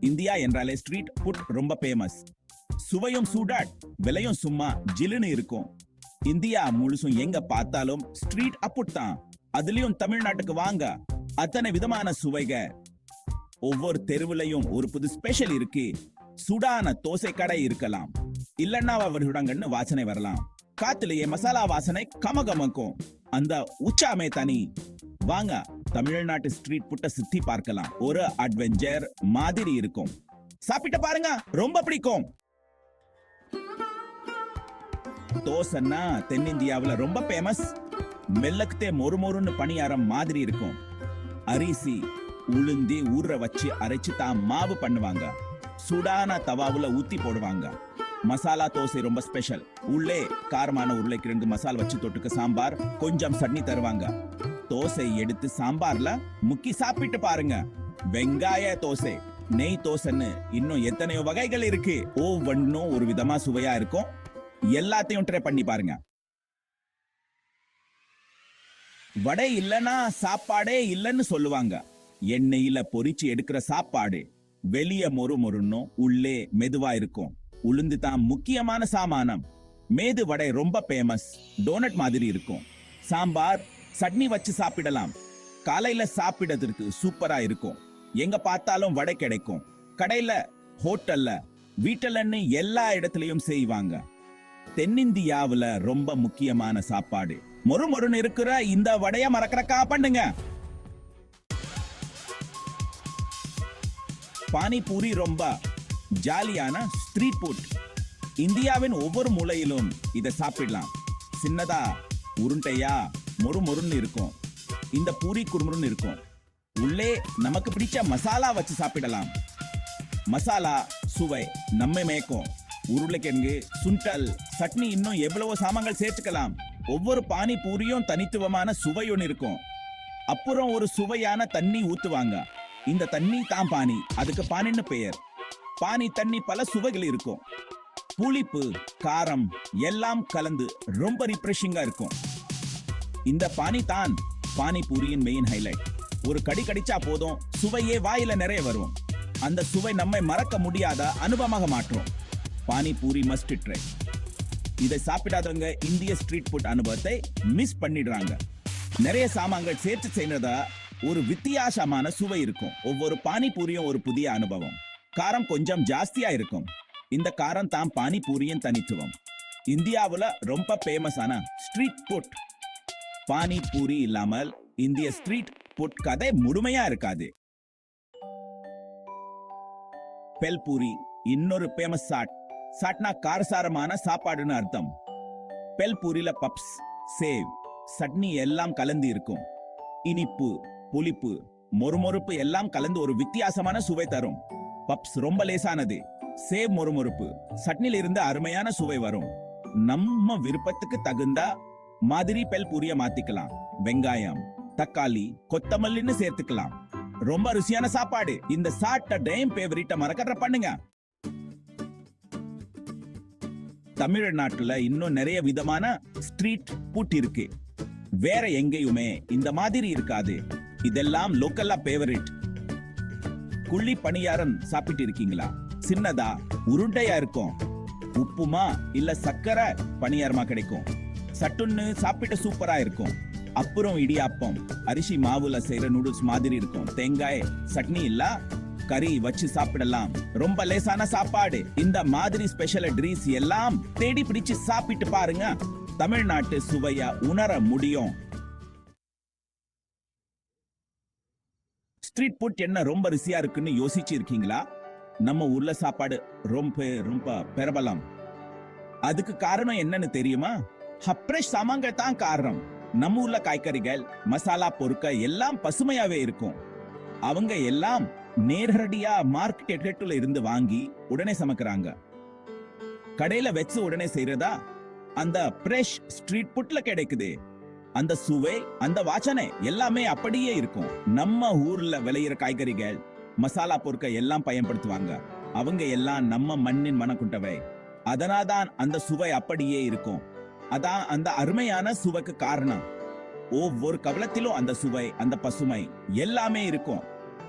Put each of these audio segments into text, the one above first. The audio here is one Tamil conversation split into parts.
இந்தியா என்றாலே ஸ்ட்ரீட் ஃபுட் ரொம்ப ஃபேமஸ். சுவையும் சூடாட், விலையும் சும்மா ஜிலுன்னு இருக்கும். இந்தியா முழுசும் எங்க பார்த்தாலும் ஸ்ட்ரீட் அப்புட் தான். அதுலயும் தமிழ்நாட்டுக்கு வாங்க, அத்தனை விதமான சுவைக. ஒவ்வொரு தெருவுலையும் ஒரு புது ஸ்பெஷல் இருக்கு. சுடான தோசை கடை இருக்கலாம், இல்லன்னா அவர்களுடங்கன்னு வாசனை வரலாம். காத்துலயே மசாலா வாசனை கமகமக்கும். அந்த உச்சாமே தனி. வாங்க, தமிழ்நாட்டு ஸ்ட்ரீட் புட்ட சுத்தி பார்க்கலாம். ஒரு அட்வென்ச்சர் மாதிரி இருக்கும். சாப்பிட்டு பாருங்க, ரொம்ப பிடிக்கும். தோசைன்னா தென்னிந்தியாவுல ரொம்ப ஃபேமஸ். மெல்லக்கத்தே மொறுமொறுன்னு பணியாரம் மாதிரி இருக்கும். அரிசி உளுந்தி ஊற வச்சு அரைச்சு தான் மாவு பண்ணுவாங்க. சுடான தவாவுல ஊத்தி போடுவாங்க. மசாலா தோசை ரொம்ப ஸ்பெஷல். உள்ளே காரமான உருளைக்கிழங்கு மசாலா வச்சு தொட்டுக்க சாம்பார், கொஞ்சம் சட்னி தருவாங்க. தோசை எடுத்து சாம்பார்ல முக்கி சாப்பிட்டு பாருங்க. வெங்காய தோசை, நெய் தோசைன்னு இன்னும் எத்தனையோ வகைகள் இருக்கு. ஒவ்வொன்னும் ஒரு விதமா சுவையா இருக்கும். எல்லாத்தையும் ட்ரை பண்ணி பாருங்க. வடை இல்லனா சாப்பாடே இல்லன்னு சொல்லுவாங்க. எண்ணெயில பொரிச்சு எடுக்கிற சாப்பாடு வெளிய மொறு மொறுன்னும் உள்ளே மெதுவா இருக்கும். உளுந்து தான் முக்கியமான சாமானம். மேது வடை ரொம்ப ஃபேமஸ். டோனட் மாதிரி இருக்கும். சாம்பார் சட்னி வச்சு சாப்பிடலாம். காலையில சாப்பிடுறதுக்கு சூப்பரா இருக்கும். எங்க பார்த்தாலும் வடை கிடைக்கும். கடையில, ஹோட்டல்ல, வீட்டுலன்னு எல்லா இடத்துலயும் செய்வாங்க. தென்னிந்தியாவுல ரொம்ப முக்கியமான சாப்பாடு. மொறு மொறுன்னு இருக்கிற இந்த வடைய மறக்கறக்கா பண்ணுங்க. பானிபூரி ரொம்ப ஜாலியான ஸ்ட்ரீட் ஃபுட். இந்தியாவின் ஒவ்வொரு மூலையிலும் இதை சாப்பிடலாம். சின்னதா உருண்டையா மொறு மொறுன்னு இருக்கும். இந்த பூரி குறுமுறுன்னு இருக்கும். உள்ளே நமக்கு பிடிச்ச மசாலா வச்சு சாப்பிடலாம். மசாலா சுவை நம்மை மேய்க்கும். உருளைக்கிழங்கு, சுண்டல், சட்னி, இன்னும் எவ்வளவோ சாமான்கள் சேர்த்துக்கலாம். ஒவ்வொரு பானி பூரியும் தனித்துவமான சுவையொன்னு இருக்கும். அப்புறம் ஒரு சுவையான தண்ணி ஊத்துவாங்க. இந்த தண்ணி தான் பானி. அதுக்கு பானின்னு பெயர். பானி தண்ணி பல சுவைகள் இருக்கும். புளிப்பு, காரம் எல்லாம் கலந்து ரொம்ப ரிஃப்ரெஷிங்கா இருக்கும். இந்த பானி தான் பானிபூரியின் மெயின் ஹைலைட். ஒரு கடி கடிச்சா போதும், சுவையே வாயில நிறைய வரும். அந்த சுவை நம்மை மறக்க முடியாத அனுபவமாக மாற்றும். Panipuri must try. இதை சாப்பிடாதவங்க இந்திய ஸ்ட்ரீட் ஃபுட் அனுபவத்தை மிஸ் பண்ணிடுறாங்க. நிறைய சாமான்கள் சேர்த்து செய்யறதா ஒரு வித்தியாசமான சுவை இருக்கும். ஒவ்வொரு பானிபூரியும் ஒரு புதிய அனுபவம். காரம் கொஞ்சம் ஜாஸ்தியா இருக்கும். இந்த காரம் தான் பானிபூரியின் தனித்துவம். இந்தியாவுல ரொம்ப ஃபேமஸான ஸ்ட்ரீட் ஃபுட். பானிபூரி இல்லாமல் இந்திய ஸ்ட்ரீட் ஃபுட் கதை முழுமையா இருக்காது. பெல்பூரி இன்னொரு ஃபேமஸ் சாட். சாட்னா காரசாரமான சாப்பாடுன்னு அர்த்தம். பெல்பூரியில பப்ஸ், சேவ், சட்னி எல்லாம் கலந்து இருக்கும். இனிப்பு, புளிப்பு, மொறுமொறுப்பு எல்லாம் கலந்து ஒரு வித்தியாசமான சுவை தரும். பப்ஸ் ரொம்ப லேசானது. சேவ் மொறுமொறுப்பு, சட்னில இருந்து அருமையான சுவை வரும். நம்ம விருப்பத்துக்கு தகுந்த மாதிரி பெல்பூரிய மாத்திக்கலாம். வெங்காயம், தக்காளி, கொத்தமல்லின்னு சேர்த்துக்கலாம். ரொம்ப ருசியான சாப்பாடு. இந்த சாட்ட டைம் ஃபேவரிட்ட மறக்கற பண்ணுங்க. தமிழ்நாட்டுல இன்னும் நிறைய விதமான ஸ்ட்ரீட் ஃபுட் இருக்கு. வேற எங்கேயுமே இந்த மாதிரி இருக்காது. இதெல்லாம் லோக்கல்லா ஃபேவரிட். குள்ளி பணியாரம் சாப்பிட்டு இருக்கீங்களா? சின்னதா உருண்டையா இருக்கும். உப்புமா இல்ல சக்கரை பணியாரமா கிடைக்கும். சட்டுன்னு சாப்பிட்டு சூப்பரா இருக்கும். அப்புறம் இடியாப்பம் அரிசி மாவுல செய்யற நூடுல்ஸ் மாதிரி இருக்கும். தேங்காய் சட்னி இல்ல கறி வச்சு சாப்பிடலாம். ரொம்ப லேசான சாப்பாடு. இந்த மாதிரி ஸ்பெஷல் ட்ரீஸ் எல்லாம் தேடி பிடிச்சு சாப்பிட்டு பாருங்க. தமிழ்நாட்டு சுவைய உணர முடியும். ஸ்ட்ரீட் ஃபுட் என்ன ரொம்ப ருசியா இருக்குன்னு யோசிச்சு இருக்கீங்களா? நம்ம ஊர்ல சாப்பாடு ரொம்ப ரொம்ப பிரபலம். அதுக்கு காரணம் என்னன்னு தெரியுமா? ஃப்ரெஷ் சாமான்கள் தான் காரணம். நம்ம ஊர்ல காய்கறிகள், மசாலா பொருட்கள் எல்லாம் பசுமையாவே இருக்கும். அவங்க எல்லாம் நேரடியா மார்க்கெட்ல இருந்து வாங்கி உடனே சமைக்கிறாங்க. கடையில வச்சு உடனே செய்யறதா அந்த ஃப்ரெஷ் ஸ்ட்ரீட் ஃபுட்ல கிடைக்குது. அந்த சுவை, அந்த வாசனை எல்லாமே அப்படியே இருக்கும். நம்ம ஊர்ல விளையிற காய்கறிகள், மசாலா பொருட்கள் எல்லாம் பயன்படுத்துவாங்க. அவங்க எல்லாம் நம்ம மண்ணின் மனக்குண்டவை. அதனால்தான் அந்த சுவை அப்படியே இருக்கும். அதான் அந்த அருமையான சுவைக்கு காரணம். ஒவ்வொரு கவலத்திலும் அந்த சுவை, அந்த பசுமை எல்லாமே இருக்கும்.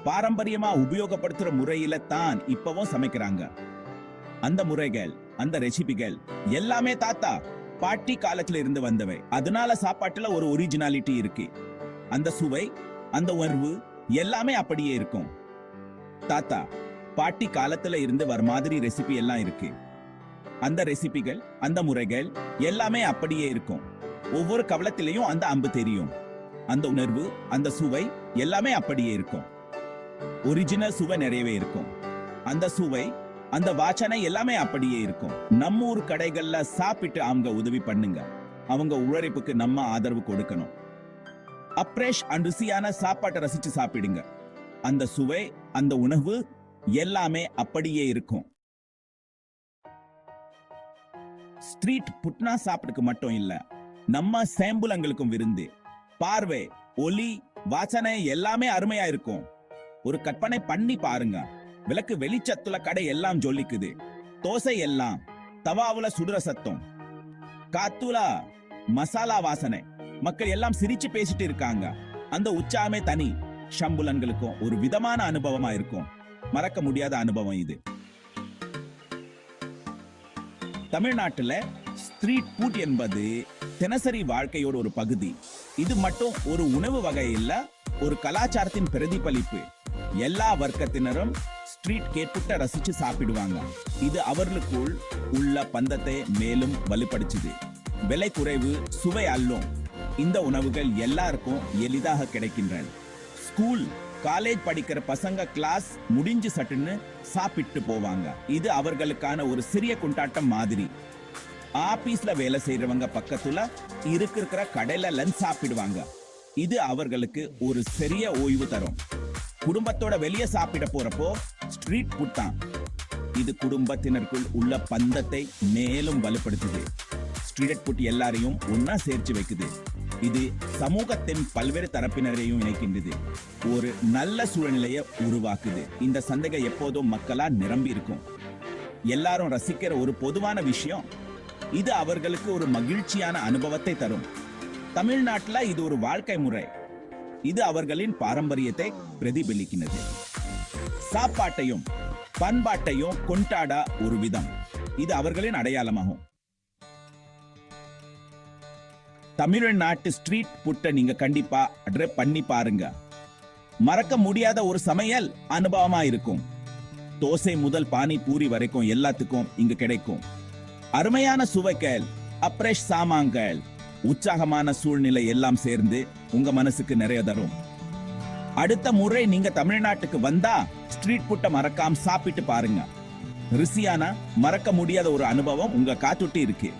பாரம்பரியமா உபயோகப்படுத்துற முறையில தான் இப்பவும் சமைக்கிறாங்க. அந்த முறைகள், அந்த ரெசிபிகள் எல்லாமே தாத்தா பாட்டி காலத்துல இருந்து வந்தவை. அதனால சாப்பாட்டுல ஒரு ஒரிஜினாலிட்டி இருக்கு. அந்த சுவை, அந்த உணர்வு எல்லாமே அப்படியே இருக்கும். தாத்தா பாட்டி காலத்துல இருந்து வர மாதிரி ரெசிபி எல்லாம் இருக்கு. அந்த ரெசிபிகள், அந்த முறைகள் எல்லாமே அப்படியே இருக்கும். ஒவ்வொரு கவலத்திலையும் அந்த அம்பு தெரியும். அந்த உணர்வு, அந்த சுவை எல்லாமே அப்படியே இருக்கும். ஒரிஜினல் சுவை நிறையவே இருக்கும். அந்த சுவை, அந்த வாசனை எல்லாமே அப்படியே இருக்கும். நம்ம ஊர் கடைகள்ல சாப்பிட்டு அவங்க உதவி பண்ணுங்க. அவங்க உழைப்புக்கு நம்ம ஆதரவு கொடுக்கணும். அப்ரேஷ் அண்ட் ருசியான சாப்பாட்டை ரசிச்சு சாப்பிடுங்க. அந்த சுவை, அந்த உணவு எல்லாமே அப்படியே இருக்கும். ஸ்ட்ரீட் புட்னா சாப்பிடுக்கு மட்டும் இல்ல, நம்ம சேம்புலங்களுக்கும் விருந்து. பார்வை, ஒலி, வாசனை எல்லாமே அருமையா இருக்கும். ஒரு கற்பனை பண்ணி பாருங்க. விளக்கு வெளிச்சத்துல கடை எல்லாம் ஜொலிக்குது. தோசை எல்லாம் தவாவுல சுடுற சத்தம், காத்துல மசாலா வாசனை, மக்கள் எல்லாம் சிரிச்சு பேசிட்டு இருக்காங்க. அந்த உற்சாகமே தனி. ஷம்புலன்களுக்கும் ஒரு விதமான அனுபவமா இருக்கும். மறக்க முடியாத அனுபவம் இது. தமிழ்நாட்டுல ஸ்ட்ரீட் ஃபுட் என்பது தினசரி வாழ்க்கையோட ஒரு பகுதி. இது மட்டும் ஒரு உணவு வகை இல்ல, ஒரு கலாச்சாரத்தின் பிரதிபலிப்பு. எல்லா வர்க்கத்தினரும் ஸ்ட்ரீட் கேட்புட்ட ரசிச்சு சாப்பிடுவாங்க. இது அவர்களுக்குள் உள்ள பந்தத்தை மேலும் வலுப்படுத்துது. விலை குறைவு, சுவை அல்லும். இந்த உணவுகள் எல்லாருக்கும் எளிதாக கிடைக்கின்றன. ஸ்கூல், காலேஜ் படிக்கிற பசங்க கிளாஸ் முடிஞ்சு சட்டுன்னு சாப்பிட்டு போவாங்க. இது அவர்களுக்கான ஒரு சிறிய கொண்டாட்டம் மாதிரி. ஆபீஸ்ல வேலை செய்யறவங்க பக்கத்துல இருக்கிற கடையில லஞ்ச் சாப்பிடுவாங்க. இது அவர்களுக்கு ஒரு சிறிய ஓய்வு தரும். குடும்பத்தோட வெளியே சாப்பிட போறப்போ ஸ்ட்ரீட் ஃபுட் தான். இது குடும்பத்தினருக்குள் உள்ள பந்தத்தை மேலும் வலுப்படுத்துது. ஸ்ட்ரீட் ஃபுட் எல்லாரையும் ஒன்னா சேர்த்து வைக்குது. இது சமூகத்தின் பல்வேறு தரப்பினரையும் இணைக்கின்றது. ஒரு நல்ல சூழ்நிலையை உருவாக்குது. இந்த சந்தைகள் எப்போதும் மக்களா நிரம்பி இருக்கும். எல்லாரும் ரசிக்கிற ஒரு பொதுவான விஷயம். இது அவர்களுக்கு ஒரு மகிழ்ச்சியான அனுபவத்தை தரும். தமிழ்நாட்டுல இது ஒரு வாழ்க்கை முறை. இது அவர்களின் பாரம்பரியத்தை பிரதிபலிக்கிறது. சாப்பாட்டையும் பண்பாட்டையும் கொண்டாட ஒரு விதம். இது அவர்களின் அடையாளமாகும். தமிழ்நாட்டு ஸ்ட்ரீட் ஃபுட்டை நீங்க கண்டிப்பா ட்ரை பண்ணி பாருங்க. மறக்க முடியாத ஒரு சமையல் அனுபவமா இருக்கும். தோசை முதல் பானி பூரி வரைக்கும் எல்லாத்துக்கும் இங்க கிடைக்கும். அருமையான சுவைகள், அப்ரேஷ் சாமான்கள், உற்சாகமான சூழ்நிலை எல்லாம் சேர்ந்து உங்க மனசுக்கு நிறைய தரும். அடுத்த முறை நீங்க தமிழ்நாட்டுக்கு வந்தா ஸ்ட்ரீட் ஃபுட்டை மறக்காம சாப்பிட்டு பாருங்க. ருசியான, மறக்க முடியாத ஒரு அனுபவம் உங்க காத்துட்டு இருக்கு.